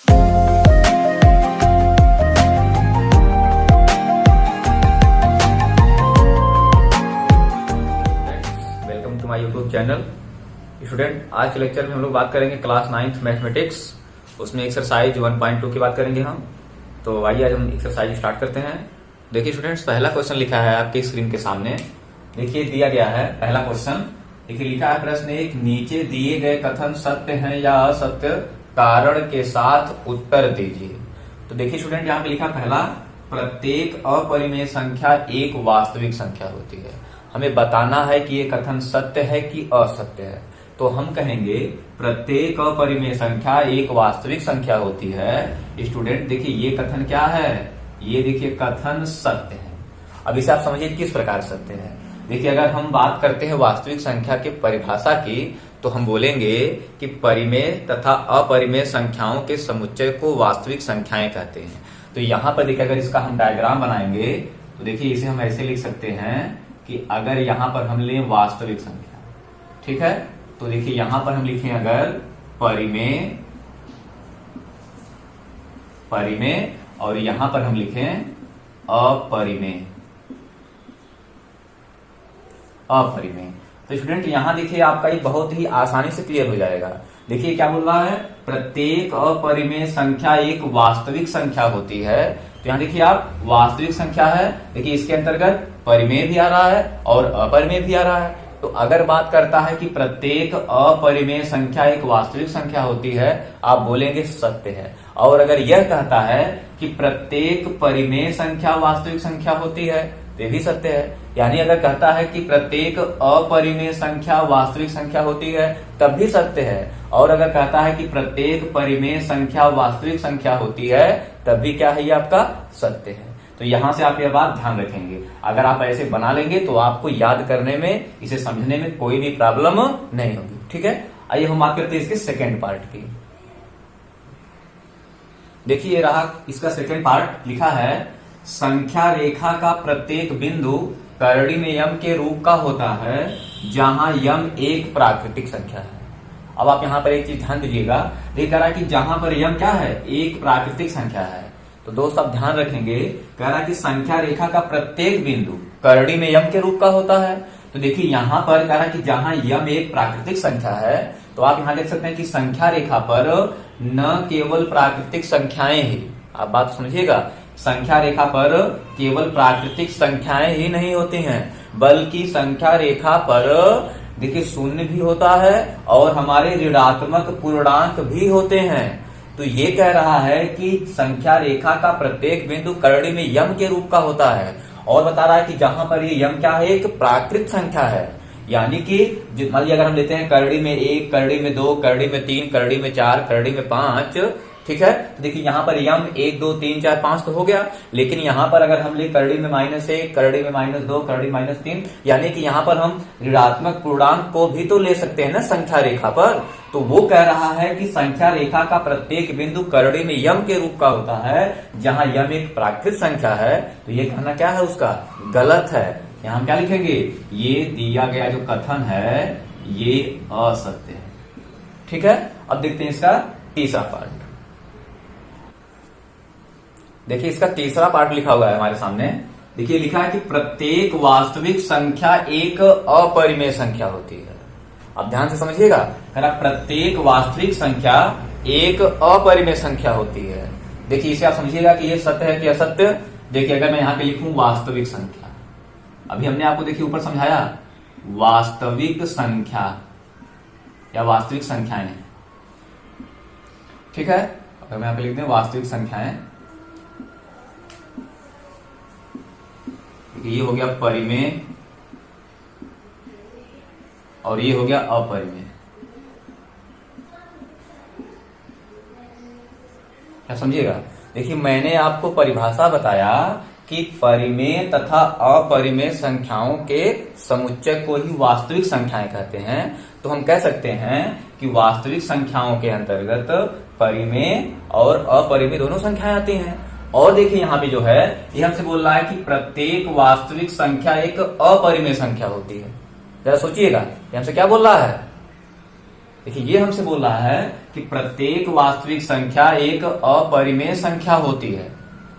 Welcome to my YouTube channel. Student, आज के lecture में हम लोग बात करेंगे क्लास 9th मैथमेटिक्स, उसमें एक्सरसाइज 1.2 की बात करेंगे हम। तो आइए आज हम एक्सरसाइज स्टार्ट करते हैं। देखिए स्टूडेंट्स, पहला क्वेश्चन लिखा है आपके स्क्रीन के सामने। देखिए दिया गया है पहला क्वेश्चन। देखिए लिखा है प्रश्न एक, नीचे दिए गए कथन सत्य है या असत्य, कारण के साथ उत्तर दीजिए। तो देखिए स्टूडेंट, यहाँ पे लिखा पहला, प्रत्येक अपरिमेय संख्या एक वास्तविक संख्या होती है। हमें बताना है कि ये कथन सत्य है कि असत्य है। तो हम कहेंगे प्रत्येक अपरिमेय संख्या एक वास्तविक संख्या होती है। स्टूडेंट देखिए ये कथन क्या है, ये देखिए कथन सत्य है। अब इसे आप समझिए किस प्रकार सत्य है। देखिए अगर हम बात करते हैं वास्तविक संख्या के परिभाषा की, तो हम बोलेंगे कि परिमेय तथा अपरिमेय संख्याओं के समुच्चय को वास्तविक संख्याएं कहते हैं। तो यहां पर देखिए अगर इसका हम डायग्राम बनाएंगे तो देखिए इसे हम ऐसे लिख सकते हैं कि अगर यहां पर हम लें वास्तविक संख्या, ठीक है, तो देखिए यहां पर हम लिखें अगर परिमेय और यहां पर हम लिखें अपरिमेय। तो स्टूडेंट यहां देखिए आपका ये बहुत ही आसानी से क्लियर हो जाएगा। देखिए क्या बोल रहा है, प्रत्येक अपरिमेय संख्या एक वास्तविक संख्या होती है। तो यहां देखिए आप वास्तविक संख्या है, देखिए इसके अंतर्गत परिमेय भी आ रहा है और अपरिमेय भी आ रहा है। तो अगर बात करता है कि प्रत्येक अपरिमेय संख्या एक वास्तविक संख्या होती है, आप बोलेंगे सत्य है। और अगर यह कहता है कि प्रत्येक परिमेय संख्या वास्तविक संख्या होती है, तो भी सत्य है। यानी अगर कहता है कि प्रत्येक अपरिमेय संख्या वास्तविक संख्या होती है, तब भी सत्य है। और अगर कहता है कि प्रत्येक परिमेय संख्या वास्तविक संख्या होती है, तब भी क्या है, ये आपका सत्य है। तो यहां से आप यह बात ध्यान रखेंगे। अगर आप ऐसे बना लेंगे तो आपको याद करने में, इसे समझने में कोई भी प्रॉब्लम नहीं होगी। ठीक है, आइए हम बात करते हैं इसके सेकेंड पार्ट की। देखिए ये रहा इसका सेकेंड पार्ट। लिखा है संख्या रेखा का प्रत्येक बिंदु करड़ी में यम के रूप का होता है जहां यम एक प्राकृतिक संख्या है। अब आप यहां पर एक चीज ध्यान दीजिएगा, कह रहा है कि जहां पर यम क्या है, एक प्राकृतिक संख्या है। तो दोस्त आप ध्यान रखेंगे, कह रहा है कि संख्या रेखा का प्रत्येक बिंदु करड़ी में यम के रूप का होता है। तो देखिए यहां पर कह रहा है कि जहां यम एक प्राकृतिक संख्या है, तो आप यहां देख सकते हैं कि संख्या रेखा पर न केवल प्राकृतिक संख्याएं ही, आप बात समझिएगा, संख्या रेखा पर केवल प्राकृतिक संख्याएं ही नहीं होती हैं, बल्कि संख्या रेखा पर देखिए शून्य भी होता है और हमारे ऋणात्मक पूर्णांक भी होते हैं। तो ये कह रहा है कि संख्या रेखा का प्रत्येक बिंदु करड़ी में यम के रूप का होता है, और बता रहा है कि जहां पर ये यम क्या है, एक प्राकृत संख्या है। यानी कि मान लीजिए अगर हम लेते हैं करड़ी में 1, करड़ी में 2, करड़ी में 3, करड़ी में 4, करड़ी में 5, ठीक है, तो देखिए यहां पर यम 1, 2, 3, 4, 5 तो हो गया। लेकिन यहां पर अगर हम ले करड़ी में -1, करड़ी में -2, करड़ी में -3, यानी कि यहां पर हम ऋणात्मक पूर्णांक को भी तो ले सकते हैं ना संख्या रेखा पर। तो वो कह रहा है कि संख्या रेखा का प्रत्येक बिंदु करड़ी में यम के रूप का होता है जहां यम एक प्राकृत संख्या है। तो ये कहना क्या है, उसका गलत है। यहां हम क्या लिखेंगे, ये दिया गया जो कथन है ये असत्य है। ठीक है, अब देखते हैं इसका तीसरा पार्ट। देखिए इसका तीसरा पार्ट लिखा हुआ है हमारे सामने। देखिए लिखा है कि प्रत्येक वास्तविक संख्या एक अपरिमेय संख्या होती है। अब ध्यान से समझिएगा, प्रत्येक वास्तविक संख्या एक अपरिमेय संख्या होती है। देखिए इसे आप समझिएगा कि ये सत्य है कि असत्य। देखिए अगर मैं यहां पे लिखूं वास्तविक संख्या, अभी हमने आपको देखिए ऊपर समझाया वास्तविक संख्या या वास्तविक संख्याएं, ठीक है। अगर मैं यहां पे लिख दूं वास्तविक संख्याएं, ये हो गया परिमेय और ये हो गया अपरिमेय। क्या समझिएगा, देखिए मैंने आपको परिभाषा बताया कि परिमेय तथा अपरिमेय संख्याओं के समुच्चय को ही वास्तविक संख्याएं कहते हैं। तो हम कह सकते हैं कि वास्तविक संख्याओं के अंतर्गत परिमेय और अपरिमेय दोनों संख्याएं आती हैं। और देखिए यहां पे जो है ये हमसे बोल रहा है कि प्रत्येक वास्तविक संख्या एक अपरिमेय संख्या होती है। जरा सोचिएगा ये हमसे क्या बोल रहा है, देखिए ये हमसे बोल रहा है कि प्रत्येक वास्तविक संख्या एक अपरिमेय संख्या होती है।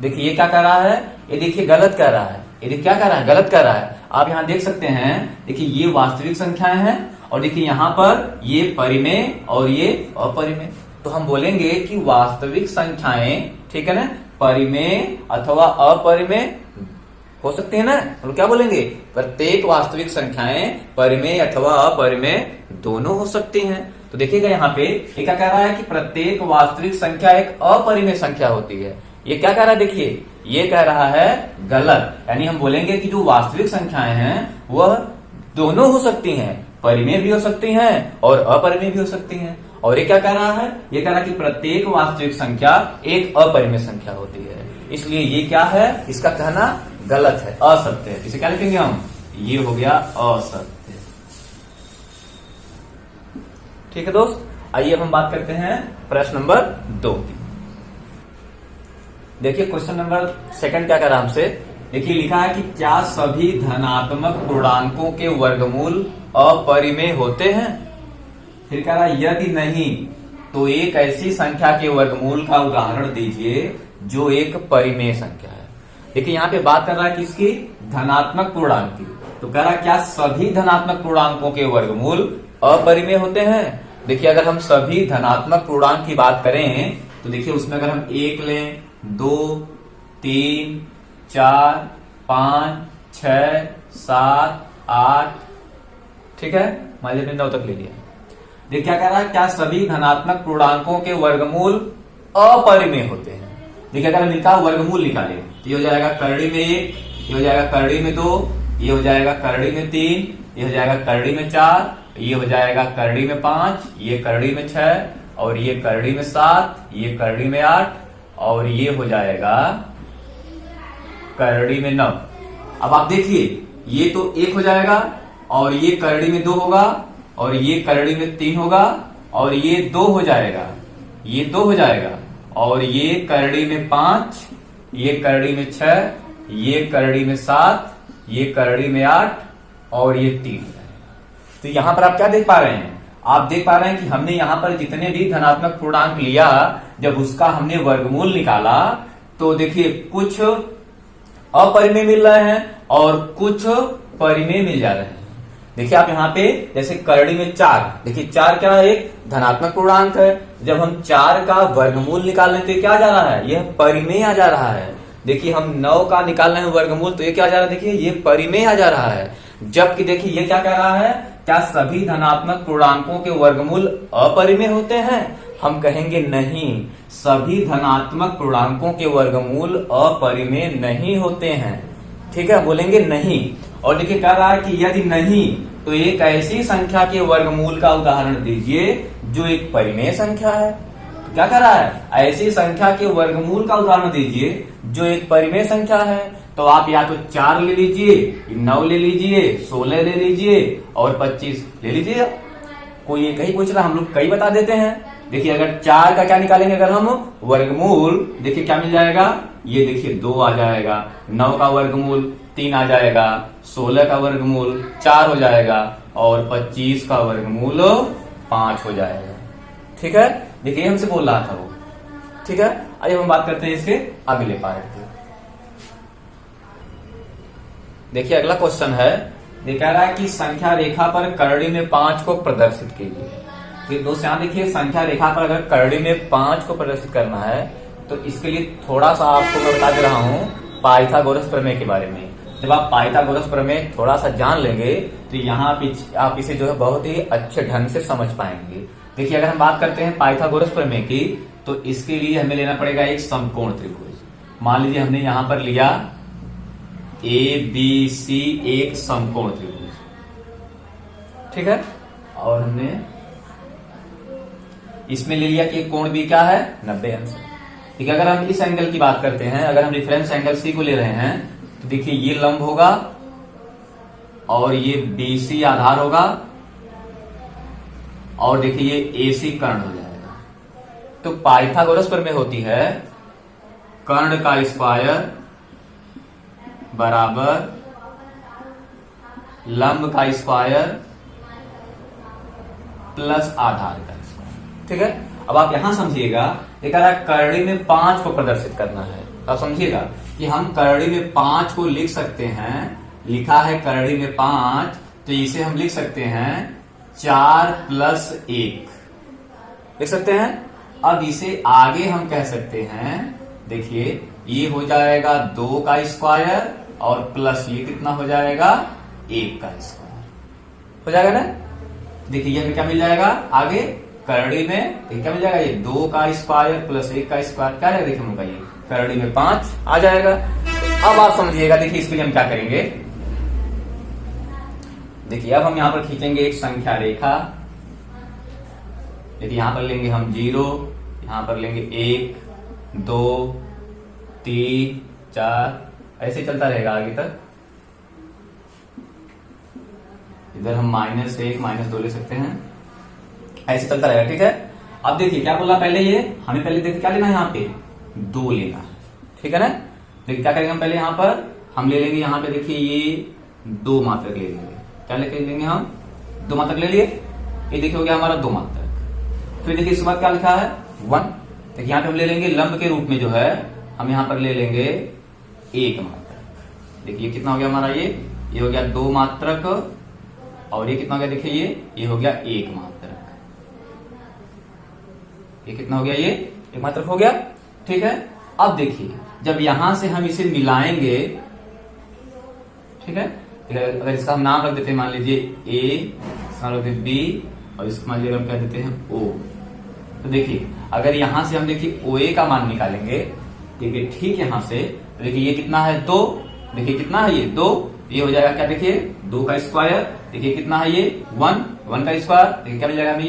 देखिए ये क्या कर रहा है, ये देखिए गलत कर रहा है, ये देखिए क्या कर रहा है, गलत कर रहा है। आप यहां देख सकते हैं, देखिए ये वास्तविक संख्याएं हैं और देखिए यहां पर ये परिमेय और ये अपरिमेय। तो हम बोलेंगे कि वास्तविक संख्याएं, ठीक है ना, परिमेय अथवा अपरिमेय हो सकते हैं ना। हम लोग क्या बोलेंगे, प्रत्येक वास्तविक संख्याएं परिमेय अथवा अपरिमेय दोनों हो सकती हैं। तो देखिएगा यहाँ पे ये क्या कह रहा है कि प्रत्येक वास्तविक संख्या एक अपरिमेय संख्या होती है। ये क्या कह रहा है, देखिए ये कह रहा है गलत। यानी हम बोलेंगे कि जो वास्तविक संख्याएं हैं वह दोनों हो सकती हैं, परिमेय भी हो सकती हैं और अपरिमेय भी हो सकती हैं। और ये क्या कह रहा है, ये कह रहा है कि प्रत्येक वास्तविक संख्या एक अपरिमेय संख्या होती है। इसलिए ये क्या है, इसका कहना गलत है, असत्य है। इसे क्या लिखेंगे हम, ये हो गया असत्य। ठीक है दोस्त, आइए अब हम बात करते हैं प्रश्न नंबर 2 की। देखिए क्वेश्चन नंबर 2 क्या कह रहा हमसे, देखिए लिखा है कि क्या सभी धनात्मक पूर्णांकों के वर्गमूल अपरिमेय होते हैं। फिर कह रहा है यदि नहीं तो एक ऐसी संख्या के वर्गमूल का उदाहरण दीजिए जो एक परिमेय संख्या है। देखिए यहाँ पे बात कर रहा है किसकी, धनात्मक पूर्णांक की। तो कह रहा है क्या सभी धनात्मक पूर्णांकों के वर्गमूल अपरिमेय होते हैं। देखिए अगर हम सभी धनात्मक पूर्णांक की बात करें तो देखिए उसमें अगर हम 1 लें, 2, 3, 4, 5, 6, 7, 8, ठीक है, मान लीजिए 9 तक ले लिया। देखिए क्या कह रहा है, क्या सभी धनात्मक पूर्णांकों के वर्गमूल अपरिमेय होते हैं। देखिए अगर लिखा वर्गमूल निकाले तो ये हो जाएगा करड़ी में 1, ये हो जाएगा करड़ी में 2, ये हो जाएगा करड़ी में 3, ये हो जाएगा करड़ी में 4, ये हो जाएगा करड़ी में 5, ये करड़ी में 6 और ये करड़ी में 7, ये करड़ी में 8 और ये हो जाएगा करड़ी में 9। अब आप देखिए ये तो 1 हो जाएगा और ये करड़ी में 2 होगा और ये करड़ी में 3 होगा और ये 2 हो जाएगा, ये 2 हो जाएगा और ये करड़ी में 5, ये करड़ी में 6, ये करड़ी में 7, ये करड़ी में 8 और ये 3। तो यहां पर आप क्या देख पा रहे हैं, आप देख पा रहे हैं कि हमने यहां पर जितने भी धनात्मक पूर्णांक लिया, जब उसका हमने वर्गमूल निकाला तो देखिए कुछ अपरिमेय मिल रहे हैं और कुछ परिमेय मिल जा रहे हैं। देखिए आप यहाँ पे जैसे करड़ी में 4, देखिए 4 क्या है, एक धनात्मक पूर्णांक है। जब हम 4 का वर्गमूल निकालने तो ये क्या जा रहा है, यह परिमेय आ जा रहा है। देखिए हम 9 का निकाल रहे हैं वर्गमूल तो ये क्या जा रहा है, देखिए ये परिमेय आ जा रहा है। जबकि देखिए ये क्या कह रहा है, क्या सभी धनात्मक पूर्णांकों के वर्गमूल अपरिमेय होते हैं। हम कहेंगे नहीं, सभी धनात्मक पूर्णांकों के वर्गमूल अपरिमेय नहीं होते हैं। ठीक है, बोलेंगे नहीं। और देखिए कह रहा है कि यदि नहीं तो एक ऐसी संख्या के वर्गमूल का उदाहरण दीजिए जो एक परिमेय संख्या है। तो क्या कह रहा है, ऐसी संख्या के वर्गमूल का उदाहरण दीजिए जो एक परिमेय संख्या है। तो आप या तो 4 ले लीजिए, 9 ले लीजिए, 16 ले लीजिए और 25 ले लीजिए। कोई एक ही पूछ रहा, हम लोग कई बता देते हैं। देखिए अगर 4 का क्या निकालेंगे, अगर हम वर्गमूल, देखिए क्या मिल जाएगा, ये देखिए 2 आ जाएगा, 9 का वर्गमूल 3 आ जाएगा, 16 का वर्गमूल 4 हो जाएगा और 25 का वर्गमूल 5 हो जाएगा। ठीक है, देखिए हमसे बोल रहा था वो। ठीक है, आइए हम बात करते हैं इसके अगले पार्ट की। देखिए अगला क्वेश्चन है, ये कह रहा है कि संख्या रेखा पर करड़ी में 5 को प्रदर्शित कीजिए। तो दोस्त यहाँ देखिए संख्या रेखा पर अगर करड़ी में 5 को प्रदर्शित करना है तो इसके लिए थोड़ा सा आपको मैं बता दे रहा हूँ पाइथागोरस प्रमेय के बारे में। जब आप पाइथागोरस प्रमेय थोड़ा सा जान लेंगे तो यहाँ आप इसे जो है बहुत ही अच्छे ढंग से समझ पाएंगे। देखिए अगर हम बात करते हैं पाइथागोरस प्रमेय की तो इसके लिए हमें लेना पड़ेगा एक समकोण त्रिभुज। मान लीजिए हमने यहां पर लिया ABC एक समकोण त्रिभुज, ठीक है, और हमने इसमें ले लिया कि कोण भी क्या है 90 अंश। ठीक है, अगर हम इस एंगल की बात करते हैं, अगर हम रेफरेंस एंगल C को ले रहे हैं तो देखिए ये लंब होगा और ये BC आधार होगा और देखिए ये AC कर्ण हो जाएगा। तो पाइथागोरस प्रमेय होती है कर्ण का स्क्वायर बराबर लंब का स्क्वायर प्लस आधार का स्क्वायर। ठीक है, अब आप यहां समझिएगा, एक करड़ी में 5 को प्रदर्शित करना है। अब समझिएगा कि हम करड़ी में 5 को लिख सकते हैं, लिखा है करड़ी में 5, तो इसे हम लिख सकते हैं 4 प्लस 1 लिख सकते हैं। अब इसे आगे हम कह सकते हैं, देखिए ये हो जाएगा 2 का स्क्वायर और प्लस ये कितना हो जाएगा 1 का स्क्वायर हो जाएगा ना। देखिए ये हमें क्या मिल जाएगा आगे करड़ी में, क्या मिल जाएगा ये 2 का स्क्वायर प्लस 1 का स्क्वायर क्या जाएगा, देखिए हम ये करड़ी में 5 आ जाएगा। अब आप समझिएगा, देखिए इसके लिए हम क्या करेंगे, देखिए अब हम यहां पर खींचेंगे एक संख्या रेखा। देखिए यहां पर लेंगे हम 0, यहां पर लेंगे 1 2 3 4, ऐसे चलता रहेगा आगे तक। इधर हम -1 -2 ले सकते हैं, ऐसे चलता रहेगा। ठीक है, अब देखिए क्या बोला पहले, ये हमें पहले देखिए क्या लेना है, यहाँ पे 2 लेना है। ठीक है ना, देखिए क्या करेंगे हम पहले यहाँ पर हम ले लेंगे, यहाँ पे देखिए ये 2 मात्रक ले लेंगे। क्या लेके लेंगे हम 2 मात्रक ले लिए, ये देखिए हो गया हमारा 2 मात्रक। फिर देखिए इसके बाद क्या लिखा है 1, देखिए यहाँ पे हम ले लेंगे लंब के रूप में जो है हम यहाँ पर ले लेंगे 1 मात्रक। देखिए कितना हो गया हमारा, ये हो गया 2 मात्रक और ये कितना हो गया, देखिए ये हो गया 1 मात्रक। ये कितना हो गया, ये 1 मात्रक हो गया। ठीक है, अब देखिए जब यहां से हम इसे मिलाएंगे, ठीक है, अगर इसका हम नाम रख देते हैं, मान लीजिए ए, इसका रख देते बी और इसको मान लीजिए हम कह देते हैं ओ। तो देखिए अगर यहां से हम देखिए ओ ए का मान निकालेंगे, ठीक है, ठीक यहां से, तो देखिए ये कितना है 2, देखिए कितना है ये 2, ये हो जाएगा क्या, देखिए 2 का स्क्वायर, देखिए कितना है ये 1 का स्क्वायर, देखिए क्या मिल जाएगा हमें,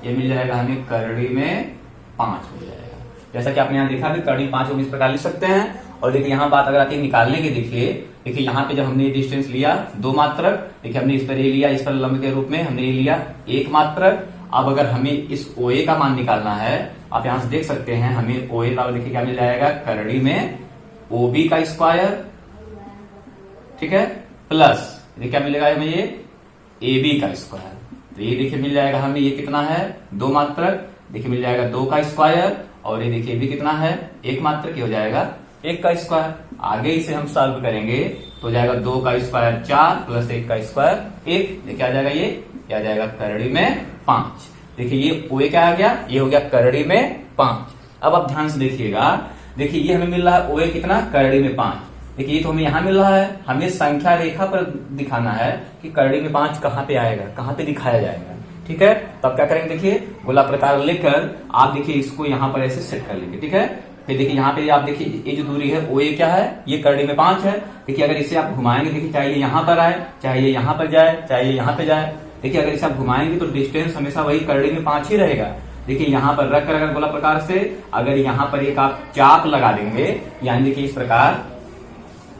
ये मिल जाएगा हमें करड़ी में 5 मिल जाएगा। जैसा कि आपने यहाँ देखा कि करड़ी 5 को इस प्रकार लिख सकते हैं। और देखिए यहाँ बात अगर आती है निकालने की, देखिए यहाँ पे जब हमने डिस्टेंस लिया 2 मात्रक, देखिए हमने इस पर ये लिया, इस पर लंब के रूप में हमने ये लिया 1 मात्रक। अब अगर हमें इस OA का मान निकालना है, आप यहां से देख सकते हैं, हमें OA का देखिए क्या मिल जाएगा करड़ी में OB का स्क्वायर, ठीक है, प्लस ये क्या मिलेगा हमें, ये AB का स्क्वायर। तो ये देखिए मिल जाएगा हमें, ये कितना है 2 मात्रक, देखिए मिल जाएगा 2 का स्क्वायर और ये देखिए भी कितना है 1 मात्रक, हो जाएगा 1 का स्क्वायर। आगे इसे हम सॉल्व करेंगे तो हो जाएगा 2 का स्क्वायर 4 प्लस 1 का स्क्वायर 1, देखिए आ जाएगा ये आ जाएगा करड़ी में 5। देखिए ये OA क्या आ गया, ये हो गया करड़ी में 5। अब आप ध्यान से देखिएगा, देखिए ये हमें मिल रहा है OA कितना करड़ी में 5, देखिए ये तो हमें यहाँ मिल रहा है, हमें संख्या रेखा पर दिखाना है कि करड़ी में 5 कहाँ पे आएगा, कहाँ पे दिखाया जाएगा। ठीक है, तब क्या करेंगे, देखिए गोला प्रकार लेकर आप देखिए इसको यहाँ पर ऐसे सेट कर लेंगे। ठीक है, फिर देखिए यहाँ पे आप देखिए ये जो दूरी है OA क्या है, ये करड़ी में 5 है। देखिए अगर इसे आप घुमाएंगे, देखिए चाहे ये यहाँ पर आए, चाहे ये यहाँ पर जाए, चाहे ये यहाँ पे जाए, देखिए अगर इसे आप घुमाएंगे तो डिस्टेंस हमेशा वही करड़ी में 5 ही रहेगा। देखिए यहाँ पर रख कर अगर गोला प्रकार से अगर यहाँ पर एक आप चाप लगा देंगे, यानी देखिए इस प्रकार,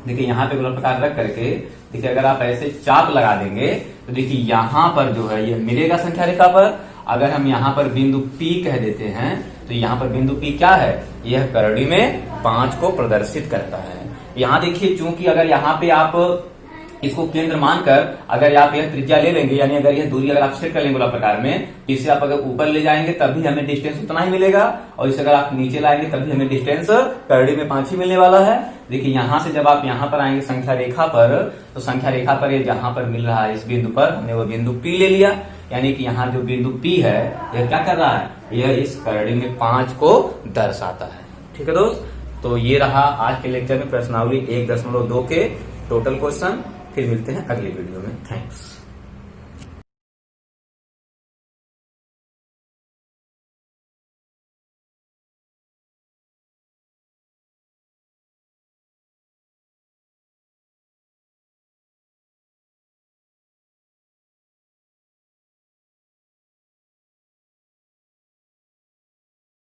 देखिए यहाँ पे गोला प्रकार रख करके देखिए अगर आप ऐसे चाप लगा देंगे तो देखिए यहाँ पर जो है ये मिलेगा संख्या रेखा पर। अगर हम यहाँ पर बिंदु P कह देते हैं तो यहाँ पर बिंदु P क्या है, यह करड़ी में 5 को प्रदर्शित करता है। यहाँ देखिए चूंकि अगर यहाँ पे आप इसको केंद्र मानकर अगर आप यह त्रिज्या ले लेंगे, यानी अगर यह दूरी अगर आप सेट कर लेंगे गोला प्रकार में, इसे आप अगर ऊपर ले जाएंगे तब भी हमें डिस्टेंस उतना ही मिलेगा, और इसे अगर आप नीचे लाएंगे तब भी हमें डिस्टेंस करड़ी में 5 ही मिलने वाला है। देखिए यहाँ से जब आप यहाँ पर आएंगे संख्या रेखा पर, तो संख्या रेखा पर ये जहां पर मिल रहा है इस बिंदु पर, हमने वो बिंदु P ले लिया, यानी कि यहाँ जो बिंदु P है यह क्या कर रहा है, यह इस करड़ी में 5 को दर्शाता है। ठीक है दोस्त, तो ये रहा आज के लेक्चर में प्रश्नावली 1.2 के टोटल क्वेश्चन। फिर मिलते हैं अगले वीडियो में। थैंक्स।